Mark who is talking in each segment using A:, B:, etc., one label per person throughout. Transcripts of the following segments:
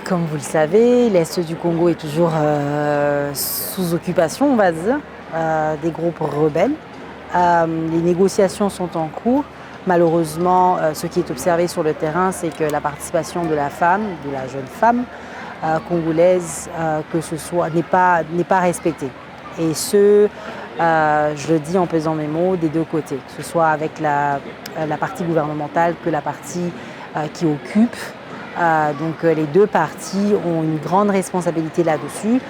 A: Comme vous le savez, l'Est du Congo est toujours sous occupation, on va dire, des groupes rebelles. Les négociations sont en cours. Malheureusement, ce qui est observé sur le terrain, c'est que la participation de la femme, de la jeune femme congolaise, que ce soit, n'est pas respectée. Et je le dis en pesant mes mots, des deux côtés, que ce soit avec la partie gouvernementale que la partie qui occupe. Donc les deux parties ont une grande responsabilité là-dessus.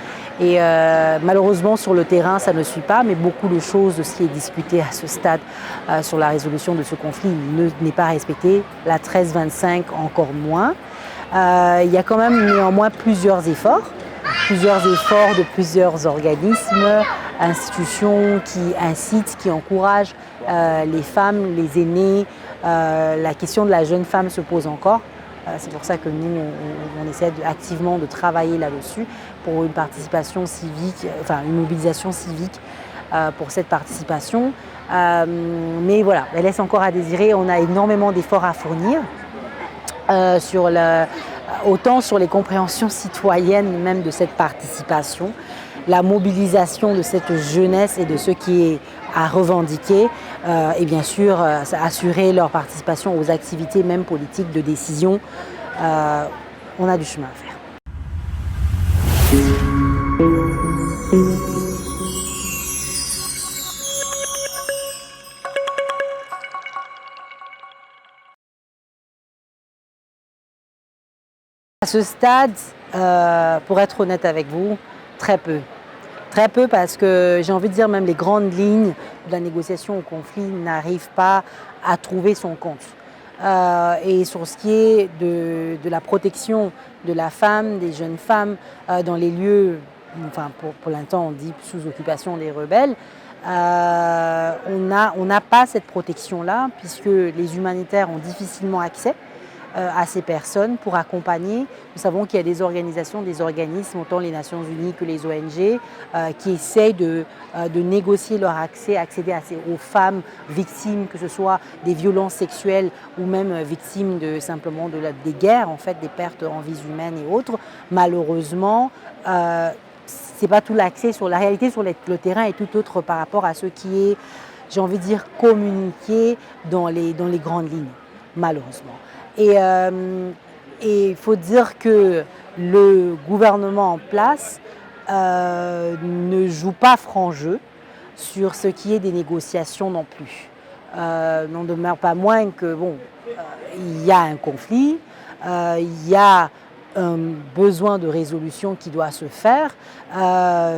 A: Et malheureusement sur le terrain ça ne suit pas, mais beaucoup de choses de ce qui est discuté à ce stade sur la résolution de ce conflit n'est pas respecté. La 1325 encore moins. Il y a quand même néanmoins plusieurs efforts de plusieurs organismes, institutions qui incitent, qui encouragent les femmes, les aînés. La question de la jeune femme se pose encore. C'est pour ça que nous, on essaie activement de travailler là-dessus pour une participation civique, enfin une mobilisation civique pour cette participation. Mais voilà, elle laisse encore à désirer. On a énormément d'efforts à fournir autant sur les compréhensions citoyennes même de cette participation, la mobilisation de cette jeunesse et de ce qui est à revendiquer et bien sûr assurer leur participation aux activités même politiques de décision. On a du chemin à faire. À ce stade, pour être honnête avec vous, très peu. Très peu parce que j'ai envie de dire même les grandes lignes de la négociation au conflit n'arrivent pas à trouver son compte. Et sur ce qui est de la protection de la femme, des jeunes femmes dans les lieux, enfin pour l'instant on dit sous occupation des rebelles, on n'a pas cette protection-là puisque les humanitaires ont difficilement accès à ces personnes pour accompagner. Nous savons qu'il y a des organisations, des organismes, autant les Nations Unies que les ONG, qui essayent de négocier leur accéder aux femmes victimes, que ce soit des violences sexuelles ou même victimes simplement des guerres, en fait, des pertes en vies humaines et autres. Malheureusement, c'est pas tout l'accès sur la réalité sur le terrain est tout autre par rapport à ce qui est, j'ai envie de dire, communiqué dans les grandes lignes, malheureusement. Et il faut dire que le gouvernement en place ne joue pas franc jeu sur ce qui est des négociations non plus. N'en demeure pas moins que il y a un conflit, il y a un besoin de résolution qui doit se faire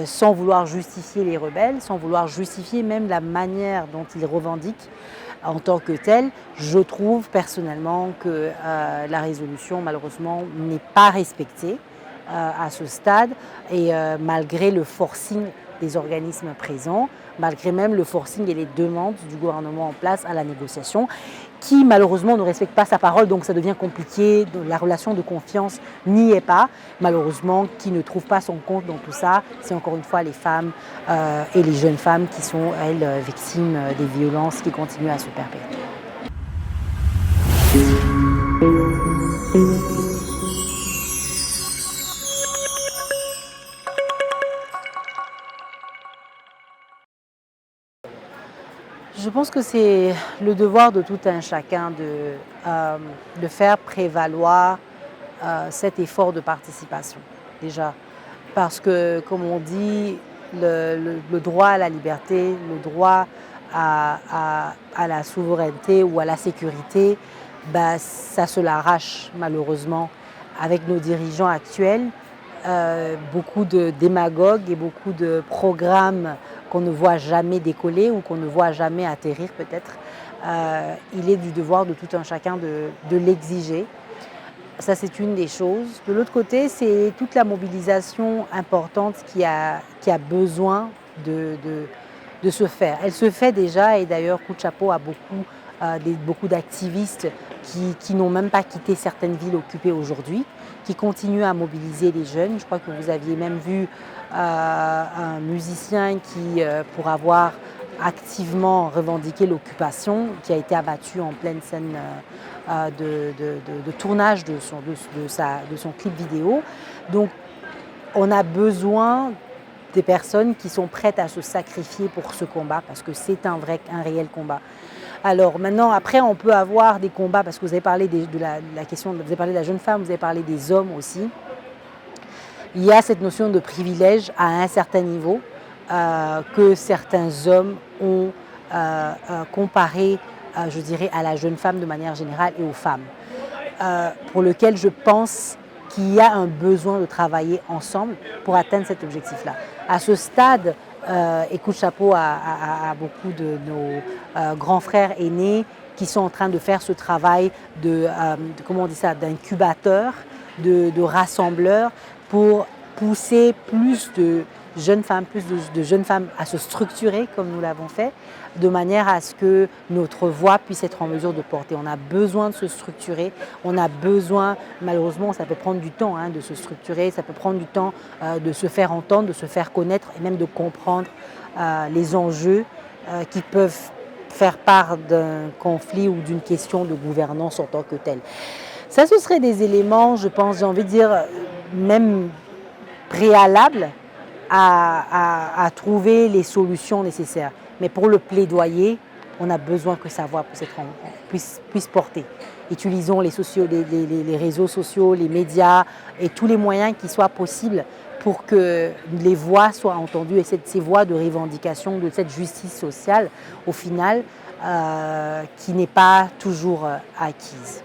A: sans vouloir justifier les rebelles, sans vouloir justifier même la manière dont ils revendiquent en tant que telle. Je trouve personnellement que la résolution malheureusement n'est pas respectée à ce stade et malgré le forcing des organismes présents, malgré même le forcing et les demandes du gouvernement en place à la négociation, qui malheureusement ne respecte pas sa parole, donc ça devient compliqué, la relation de confiance n'y est pas, malheureusement, qui ne trouve pas son compte dans tout ça, c'est encore une fois les femmes et les jeunes femmes qui sont, elles, victimes des violences qui continuent à se perpétuer. Je pense que c'est le devoir de tout un chacun de faire prévaloir cet effort de participation, déjà. Parce que, comme on dit, le droit à la liberté, le droit à la souveraineté ou à la sécurité, ça se l'arrache malheureusement avec nos dirigeants actuels. Beaucoup de démagogues et beaucoup de programmes qu'on ne voit jamais décoller ou qu'on ne voit jamais atterrir peut-être. Il est du devoir de tout un chacun de l'exiger. Ça, c'est une des choses. De l'autre côté, c'est toute la mobilisation importante qui a besoin de se faire. Elle se fait déjà et d'ailleurs, coup de chapeau à beaucoup d'activistes qui n'ont même pas quitté certaines villes occupées aujourd'hui, qui continuent à mobiliser les jeunes. Je crois que vous aviez même vu un musicien qui, pour avoir activement revendiqué l'occupation, qui a été abattu en pleine scène de tournage de son clip vidéo. Donc on a besoin des personnes qui sont prêtes à se sacrifier pour ce combat, parce que c'est un réel combat. Alors maintenant, après, on peut avoir des combats, parce que vous avez parlé de la question, vous avez parlé de la jeune femme, vous avez parlé des hommes aussi. Il y a cette notion de privilège à un certain niveau que certains hommes ont comparé, je dirais, à la jeune femme de manière générale et aux femmes, pour lequel je pense qu'il y a un besoin de travailler ensemble pour atteindre cet objectif-là. À ce stade, et coup de chapeau à beaucoup de nos grands frères aînés qui sont en train de faire ce travail comment on dit ça, d'incubateur, de rassembleur pour pousser plus de jeunes femmes, à se structurer comme nous l'avons fait, de manière à ce que notre voix puisse être en mesure de porter. On a besoin de se structurer, on a besoin, malheureusement ça peut prendre du temps de se structurer, ça peut prendre du temps de se faire entendre, de se faire connaître et même de comprendre les enjeux qui peuvent faire part d'un conflit ou d'une question de gouvernance en tant que telle. Ça, ce serait des éléments, je pense, j'ai envie de dire, même préalables à trouver les solutions nécessaires. Mais pour le plaidoyer, on a besoin que sa voix puisse porter. Utilisons les réseaux sociaux, les médias et tous les moyens qui soient possibles pour que les voix soient entendues et ces voix de revendication de cette justice sociale, au final, qui n'est pas toujours acquise.